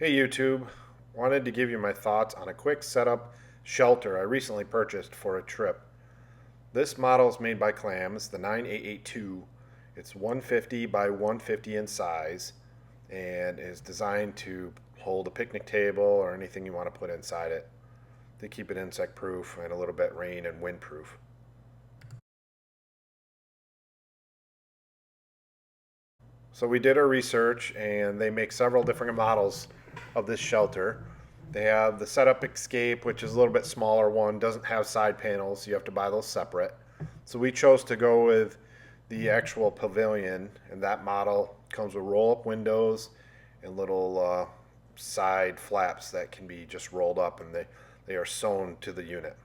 Hey YouTube, wanted to give you my thoughts on a quick setup shelter I recently purchased for a trip. This model is made by Clams, the 9882. It's 150 by 150 in size and is designed to hold a picnic table or anything you want to put inside it to keep it insect proof and a little bit rain and wind proof. So we did our research and they make several different models of this shelter. They have the Setup Escape, which is a little bit smaller one, doesn't have side panels. You have to buy those separate. So we chose to go with the actual pavilion, and that model comes with roll-up windows and little side flaps that can be just rolled up, and they are sewn to the unit.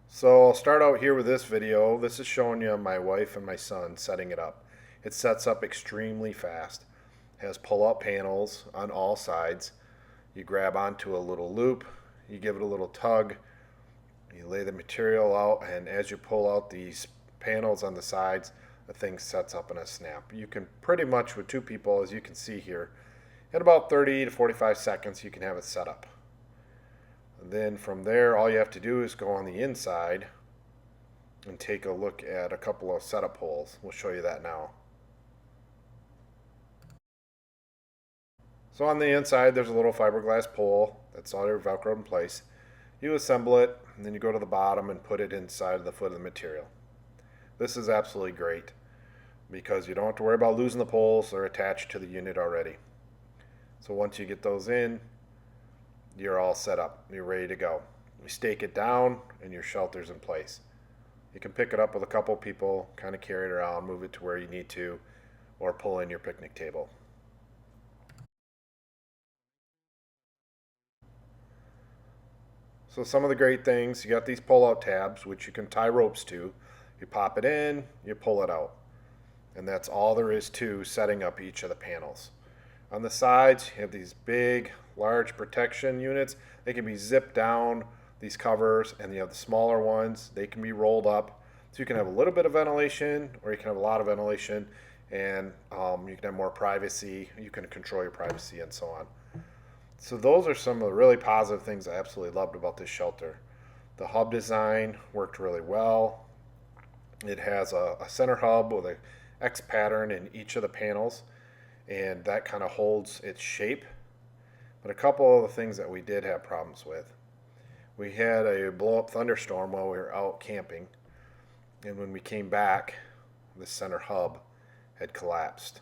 So I'll start out here with this video. This is showing you my wife and my son setting it up. It sets up extremely fast. It has pull-out panels on all sides. You grab onto a little loop, you give it a little tug, you lay the material out, and as you pull out these panels on the sides, the thing sets up in a snap. You can pretty much, with two people, as you can see here, in about 30 to 45 seconds you can have it set up. And then from there, all you have to do is go on the inside and take a look at a couple of setup holes. We'll show you that now. So on the inside, there's a little fiberglass pole that's all your Velcroed in place. You assemble it, and then you go to the bottom and put it inside the foot of the material. This is absolutely great because you don't have to worry about losing the poles. They're attached to the unit already. So once you get those in, you're all set up. You're ready to go. You stake it down and your shelter's in place. You can pick it up with a couple people, kind of carry it around, move it to where you need to, or pull in your picnic table. So some of the great things, you got these pull-out tabs, which you can tie ropes to. You pop it in, you pull it out. And that's all there is to setting up each of the panels. On the sides, you have these big, large protection units. They can be zipped down, these covers, and you have the smaller ones. They can be rolled up. So you can have a little bit of ventilation, or you can have a lot of ventilation, and you can have more privacy. You can control your privacy and so on. So those are some of the really positive things I absolutely loved about this shelter. The hub design worked really well. It has a center hub with a X pattern in each of the panels, and that kind of holds its shape. But a couple of the things that we did have problems with. We had a blow-up thunderstorm while we were out camping, and when we came back, the center hub had collapsed.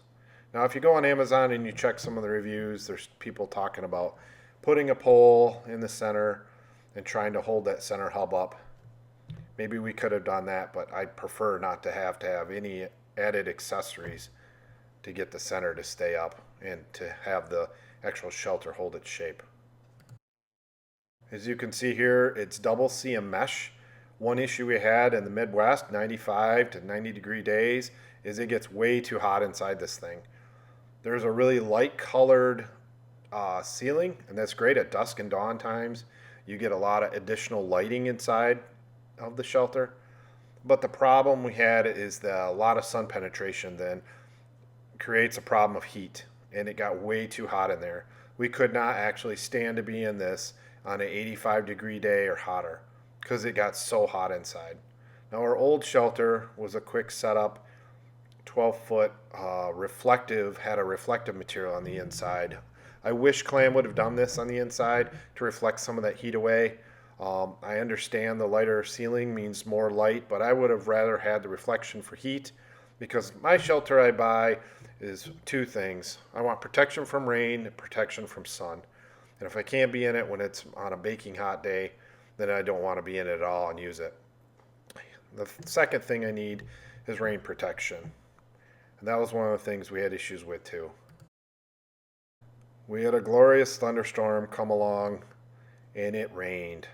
Now, if you go on Amazon and you check some of the reviews, there's people talking about putting a pole in the center and trying to hold that center hub up. Maybe we could have done that, but I prefer not to have any added accessories to get the center to stay up and to have the actual shelter hold its shape. As you can see here, it's double CM mesh. One issue we had in the Midwest, 95 to 90 degree days, is it gets way too hot inside this thing. There's a really light colored ceiling, and that's great at dusk and dawn times. You get a lot of additional lighting inside of the shelter. But the problem we had is that a lot of sun penetration then creates a problem of heat, and it got way too hot in there. We could not actually stand to be in this on an 85 degree day or hotter because it got so hot inside. Now our old shelter was a quick setup, 12-foot reflective, had a reflective material on the inside. I wish Clam would have done this on the inside to reflect some of that heat away. I understand the lighter ceiling means more light, but I would have rather had the reflection for heat because my shelter I buy is two things. I want protection from rain and protection from sun. And if I can't be in it when it's on a baking hot day, then I don't want to be in it at all and use it. The second thing I need is rain protection. And that was one of the things we had issues with too. We had a glorious thunderstorm come along and it rained.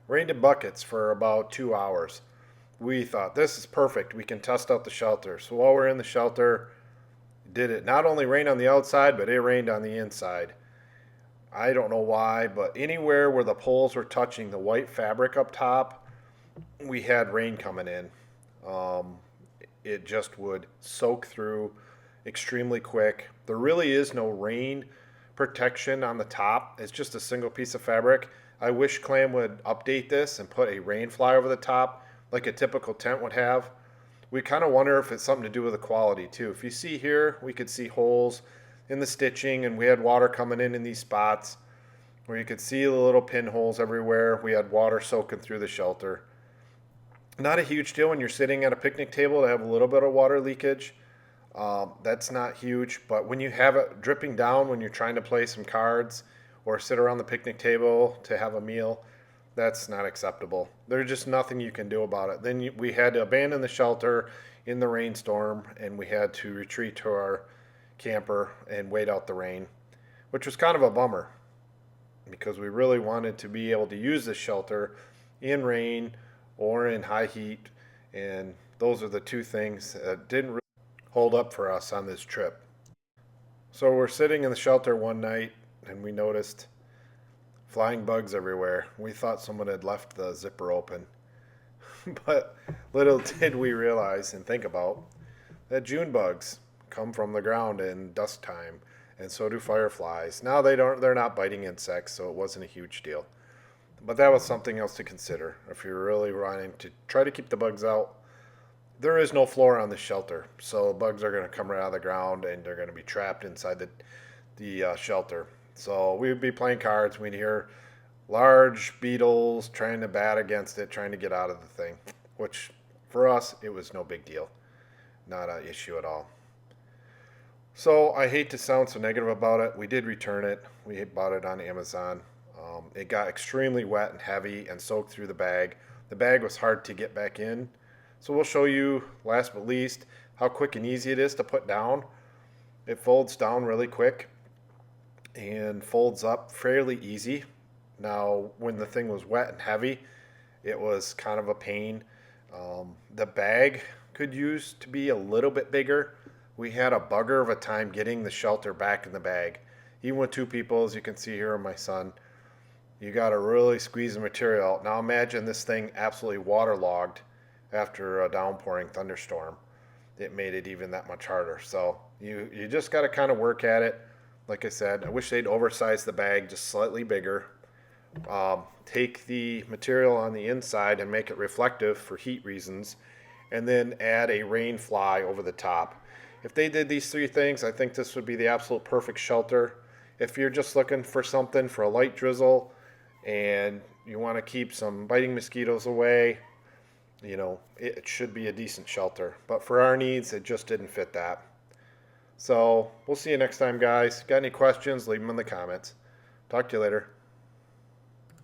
Rained in buckets for about 2 hours. We thought this is perfect. We can test out the shelter. So while we're in the shelter, did it not only rain on the outside, but it rained on the inside. I don't know why, but anywhere where the poles were touching the white fabric up top, we had rain coming in. it just would soak through extremely quick. There really is no rain protection on the top. It's just a single piece of fabric. I wish Clam would update this and put a rain fly over the top like a typical tent would have. We kind of wonder if it's something to do with the quality too. If you see here, we could see holes in the stitching, and we had water coming in these spots where you could see the little pinholes everywhere. We had water soaking through the shelter. Not a huge deal when you're sitting at a picnic table to have a little bit of water leakage. That's not huge, but when you have it dripping down when you're trying to play some cards or sit around the picnic table to have a meal, that's not acceptable. There's just nothing you can do about it. Then we had to abandon the shelter in the rainstorm, and we had to retreat to our camper and wait out the rain, which was kind of a bummer because we really wanted to be able to use this shelter in rain or in high heat, and those are the two things that didn't really hold up for us on this trip. So we're sitting in the shelter one night, and we noticed flying bugs everywhere. We thought someone had left the zipper open. But little did we realize and think about that June bugs come from the ground in dusk time, and so do fireflies. Now they're not biting insects, so it wasn't a huge deal. But that was something else to consider if you're really wanting to try to keep the bugs out. There is no floor on the shelter, so bugs are going to come right out of the ground, and they're going to be trapped inside the shelter. So we would be playing cards. We'd hear large beetles trying to bat against it, trying to get out of the thing, which for us, it was no big deal. Not an issue at all. So I hate to sound so negative about it. We did return it. We bought it on Amazon. It got extremely wet and heavy and soaked through the bag. The bag was hard to get back in. So we'll show you, last but least, how quick and easy it is to put down. It folds down really quick and folds up fairly easy. Now, when the thing was wet and heavy, it was kind of a pain. The bag could use to be a little bit bigger. We had a bugger of a time getting the shelter back in the bag. Even with two people, as you can see here, and my son, you got to really squeeze the material out. Now imagine this thing absolutely waterlogged after a downpouring thunderstorm. It made it even that much harder. So you just got to kind of work at it. Like I said, I wish they'd oversize the bag just slightly bigger. Take the material on the inside and make it reflective for heat reasons, and then add a rain fly over the top. If they did these three things, I think this would be the absolute perfect shelter. If you're just looking for something for a light drizzle and you want to keep some biting mosquitoes away, it should be a decent shelter. But for our needs, it just didn't fit that. So we'll see you next time, guys. Got any questions, leave them in the comments. Talk to you later.